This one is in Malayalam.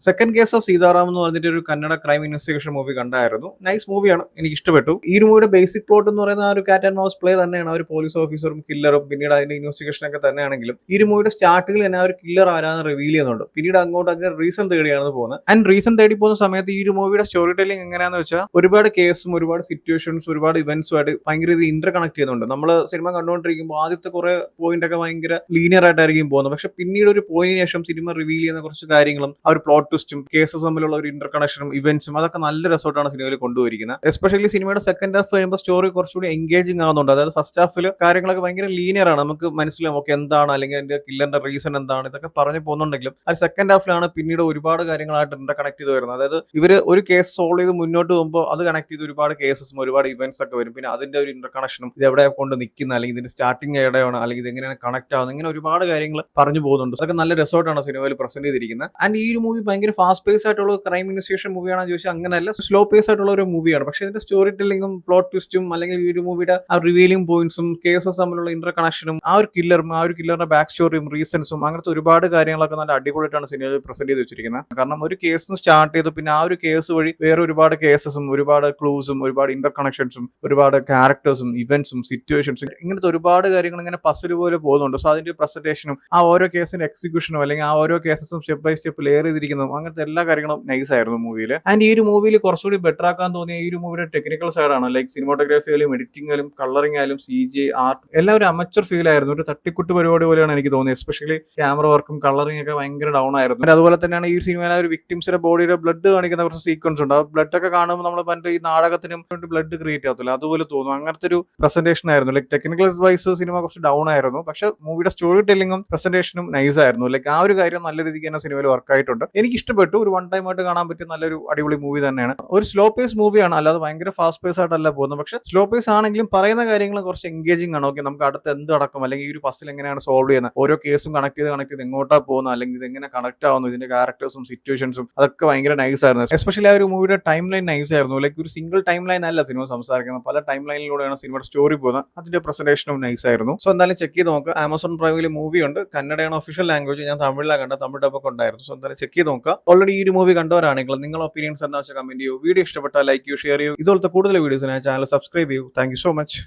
സെക്കൻഡ് കേസ് ഓഫ് സീതാറാം എന്ന് പറഞ്ഞിട്ട് ഒരു കന്നഡ ക്രൈം ഇൻവെസ്റ്റിഗേഷൻ മൂവി കണ്ടായിരുന്നു. നൈസ് മൂവിയാണ്, എനിക്ക് ഇഷ്ടപ്പെട്ടു. ഈ ഒരു മൂവിയുടെ ബേസിക് പ്ലോട്ട് എന്ന് പറയുന്ന ആ ഒരു കാറ്റ് ആൻഡ് മൗസ് പ്ലേ തന്നെയാണ്. ആ ഒരു പോലീസ് ഓഫീസറും കില്ലറും പിന്നീട് അതിന്റെ ഇൻവെസ്റ്റിഗേഷൻ ഒക്കെ തന്നെയാണെങ്കിലും ഈ ഒരു മൂവിയുടെ സ്റ്റാർട്ടിങ്ങിൽ തന്നെ ആ ഒരു കില്ലർ ആരാന്ന് റിവീൽ ചെയ്യുന്നുണ്ട്. പിന്നീട് അങ്ങോട്ട് അതിന്റെ റീസൺ തേടിയാണ് പോകുന്നത്. ആൻഡ് റീസൺ തേടി പോകുന്ന സമയത്ത് ഈ ഒരു മൂവിയുടെ സ്റ്റോറി ടെല്ലിംഗ് എങ്ങനെയാണെന്ന് വെച്ചാൽ ഒരുപാട് കേസും ഒരുപാട് സിറ്റുവേഷൻസും ഒരുപാട് ഇവന്റ്സുമായിട്ട് ഭയങ്കര ഇത് ഇന്റർ കണക്ട് ചെയ്യുന്നുണ്ട്. നമ്മൾ സിനിമ കണ്ടുകൊണ്ടിരിക്കുമ്പോൾ ആദ്യത്തെ കുറെ പോയിന്റ് ഒക്കെ ഭയങ്കര ലീനിയർ ആയിട്ടായിരിക്കും പോകുന്നത്. പക്ഷെ പിന്നീട് ഒരു പോയിന്റിന് ശേഷം സിനിമ റിവീൽ ചെയ്യുന്ന കുറച്ച് കാര്യങ്ങളും ആ ഒരു പ്ലോട്ട് ട്വിസ്റ്റും കേസസ് തമ്മിലുള്ള ഒരു ഇന്റർ കണക്ഷനും ഇവന്റ്സും അതൊക്കെ നല്ല രസമായിട്ടാണ് സിനിമയിൽ കൊണ്ടുപോയിരിക്കുന്നത്. എസ്പെഷ്യലി സിനിമയുടെ സെക്കൻഡ് ഹാഫ് കഴിയുമ്പോൾ സ്റ്റോറി കുറച്ചുകൂടി എൻഗേജിങ് ആവുന്നുണ്ട്. അതായത് ഫസ്റ്റ് ഹാഫിൽ കാര്യങ്ങളൊക്കെ ഭയങ്കര ലീനിയർ ആണ്, നമുക്ക് മനസ്സിലാവും ഓക്കെ എന്താണ് അല്ലെങ്കിൽ അതിന്റെ കില്ലറിന്റെ റീസൺ എന്താണ് ഇതൊക്കെ പറഞ്ഞു പോകുന്നുണ്ടെങ്കിലും അത് സെക്കൻഡ് ഹാഫിലാണ് പിന്നീട് ഒരുപാട് കാര്യങ്ങളായിട്ട് ഇന്റർ കണക്ട് ചെയ്ത് വരുന്നത്. അതായത് ഇവര് ഒരു കേസ് സോൾവ് ചെയ്ത് മുന്നോട്ട് പോകുമ്പോൾ അത് കണക്ട് ചെയ്ത് ഒരുപാട് കേസസും ഒരുപാട് ഇവന്റ്സ് ഒക്കെ വരും. പിന്നെ അതിന്റെ ഒരു ഇന്റർ കണക്ഷനും ഇത് എവിടെ കൊണ്ട് നിൽക്കുന്ന അല്ലെങ്കിൽ ഇതിന്റെ സ്റ്റാർട്ടിങ് എവിടെയാണ് അല്ലെങ്കിൽ ഇത് എങ്ങനെയാണ് കണക്ട് ആവുന്നത്, ഇങ്ങനെ ഒരുപാട് കാര്യങ്ങൾ പറഞ്ഞു പോകുന്നുണ്ട്. അതൊക്കെ നല്ല രസമായിട്ടാണ് സിനിമയിൽ പ്രസന്റ് ചെയ്തിരിക്കുന്നത്. ആൻഡ് ഈ ഒരു മൂവി ഭയങ്കര ഫാസ്റ്റ് പേസ് ആയിട്ടുള്ള ക്രൈം ഇൻവെസ്റ്റിഗേഷൻ മൂവിയാണെന്ന് ചോദിച്ചാൽ അങ്ങനെയല്ല, സ്ലോ പേസ് ആയിട്ടുള്ള ഒരു മൂവിയാണ്. പക്ഷെ ഇതിന്റെ സ്റ്റോറി ടെല്ലിംഗും പ്ലോട്ട് ട്വിസ്റ്റും അല്ലെങ്കിൽ ഈ ഒരു മൂവിയുടെ ആ റിവീലിംഗ് പോയിന്റ്സും കേസസ് തമ്മിലുള്ള ഇന്റർ കണക്ഷനും ആ ഒരു കില്ലറും ആ ഒരു കില്ലറിന്റെ ബാക്ക് സ്റ്റോറിയും റീസൺസും അങ്ങനത്തെ ഒരുപാട് കാര്യങ്ങളൊക്കെ നല്ല അടിപൊളിയായിട്ടാണ് സിനിമയിൽ പ്രസന്റ് ചെയ്ത് വെച്ചിരിക്കുന്നത്. കാരണം ഒരു കേസ് സ്റ്റാർട്ട് ചെയ്തു പിന്നെ ആ ഒരു കേസ് വഴി വേറെ ഒരുപാട് കേസസും ഒരുപാട് ക്ലൂസും ഒരുപാട് ഇന്റർ കണക്ഷൻസും ഒരുപാട് ക്യാരക്ടേഴ്സും ഇവന്റ്സും സിറ്റുവേഷൻസും ഇങ്ങനത്തെ ഒരുപാട് കാര്യങ്ങൾ ഇങ്ങനെ പസിൽ പോലെ പോകുന്നുണ്ട്. സോ അതിന്റെ പ്രസന്റേഷനും ആ ഓരോ കേസിന്റെ എക്സിക്യൂഷനും അല്ലെങ്കിൽ ആ ഓരോ കേസസും സ്റ്റെപ്പ് ബൈ സ്റ്റെപ്പ് ലെയർ ചെയ്തിരിക്കുന്നതും അങ്ങനത്തെ എല്ലാ കാര്യങ്ങളും നൈസ് ആയിരുന്നു മൂവിയിൽ. ആൻഡ് ഈ ഒരു മൂവിയിൽ കുറച്ചുകൂടി ബെറ്റർ ആക്കാൻ തോന്നിയ ഈ ഒരു മൂവിയുടെ ടെക്നിക്കൽ സൈഡാണ്. ലൈക്ക് സിനിമാറ്റോഗ്രാഫി ആയാലും എഡിറ്റിംഗ് ആയാലും കളറിംഗ് ആയാലും CGI ആർട്ട് എല്ലാം ഒരു അമച്ചർ ഫീൽ ആയിരുന്നു. ഒരു തട്ടിക്കുട്ട് പരിപാടി പോലെയാണ് എനിക്ക് തോന്നിയത്. എസ്പെഷ്യലി ക്യാമറ വർക്കും കളറിംഗ് ഒക്കെ ഭയങ്കര ഡൗൺ ആയിരുന്നു. അതുപോലെ തന്നെയാണ് ഈ സിനിമയിലെ ഒരു വിക്ടിംസിന്റെ ബോഡിയുടെ ബ്ലഡ് കാണിക്കുന്ന കുറച്ച് സീക്വൻസ് ഉണ്ട്. ആ ബ്ലഡ് ഒക്കെ കാണുമ്പോൾ നമ്മൾ പണ്ട് ഈ നാടകത്തിനും ബ്ലഡ് ക്രിയേറ്റ് ആകത്തില്ല, അതുപോലെ തോന്നും. അങ്ങനത്തെ ഒരു പ്രസന്റേഷൻ ആയിരുന്നു. ലൈക്ക് ടെക്നിക്കൽ വൈസ് സിനിമ കുറച്ച് ഡൗൺ ആയിരുന്നു. പക്ഷെ മൂവിയുടെ സ്റ്റോറി ടെല്ലിംഗും പ്രസന്റേഷനും നൈസ് ആയിരുന്നു. ലൈക്ക് ആ ഒരു കാര്യം നല്ല രീതിക്ക് തന്നെ സിനിമയിൽ വർക്ക് ആയിട്ടുണ്ട്. എനിക്ക് ഇഷ്ടപ്പെട്ടു. ഒരു വൺ ടൈം ആയിട്ട് കാണാൻ പറ്റിയ നല്ലൊരു അടിപൊളി മൂവി തന്നെയാണ്. ഒരു സ്ലോ പേസ് മൂവിയാണ്, അല്ലാതെ ഭയങ്കര ഫാസ്റ്റ് പേസ് ആയിട്ടല്ല പോകുന്നത്. പക്ഷെ സ്ലോ പേസ് ആണെങ്കിലും പറയുന്ന കാര്യങ്ങൾ കുറച്ച് എൻഗേജിംഗ് ആണ്. ഓക്കെ നമുക്ക് അടുത്ത് എന്ത് നടക്കും അല്ലെങ്കിൽ ഈ ഒരു പസിൽ എങ്ങനെയാണ് സോൾവ് ചെയ്യുന്നത്, ഓരോ കേസും കണക്ട് ചെയ്ത് എങ്ങോട്ടാ പോകുന്നത് അല്ലെങ്കിൽ ഇത് എങ്ങനെ കണക്ട് ആവുന്നു, ഇതിന്റെ ക്യാരക്ടേഴ്സും സിറ്റുവേഷൻസും അതൊക്കെ ഭയങ്കര നൈസ് ആയിരുന്നു. എസ്പെഷ്യലി ആ ഒരു മൂവിയുടെ ടൈം ലൈൻ നൈസ് ആയിരുന്നു. ലൈക്ക് ഒരു സിംഗിൾ ടൈം ലൈൻ അല്ല സിനിമ സംസാരിക്കുന്നത്, പല ടൈം ലൈനിലൂടെയാണ് സിനിമയുടെ സ്റ്റോറി പോകുന്നത്. അതിന്റെ പ്രസന്റേഷനും നൈസ് ആയിരുന്നു. സോ എന്തായാലും ചെക്ക് ചെയ്ത് നോക്കുക. ആമസോൺ പ്രൈമിൽ മൂവി ഉണ്ട്, കന്നഡയാണ് ഒഫീഷ്യൽ ലാംഗ്വേജ്. ഞാൻ തമിഴിലാണ് കണ്ട, തമിഴ് ഡബൊക്കെ ഉണ്ടായിരുന്നു. സോ എന്തായാലും ചെക്ക് ചെയ്ത് നോക്കുക. ഓൾറെഡി ഈ ഒരു മൂവി കണ്ടവരാണെങ്കിൽ നിങ്ങളുടെ ഒപ്പീനിയൻസ് എന്താ വെച്ചാൽ കമന്റ് ചെയ്യൂ. വീഡിയോ ഇഷ്ടപ്പെട്ടാൽ ലൈക്ക് ചെയ്യൂ, ഷെയർ ചെയ്യൂ. ഇതുപോലത്തെ കൂടുതൽ വീഡിയോസിനായി ചാനൽ സബ്സ്ക്രൈബ് ചെയ്യൂ. Thank you so much.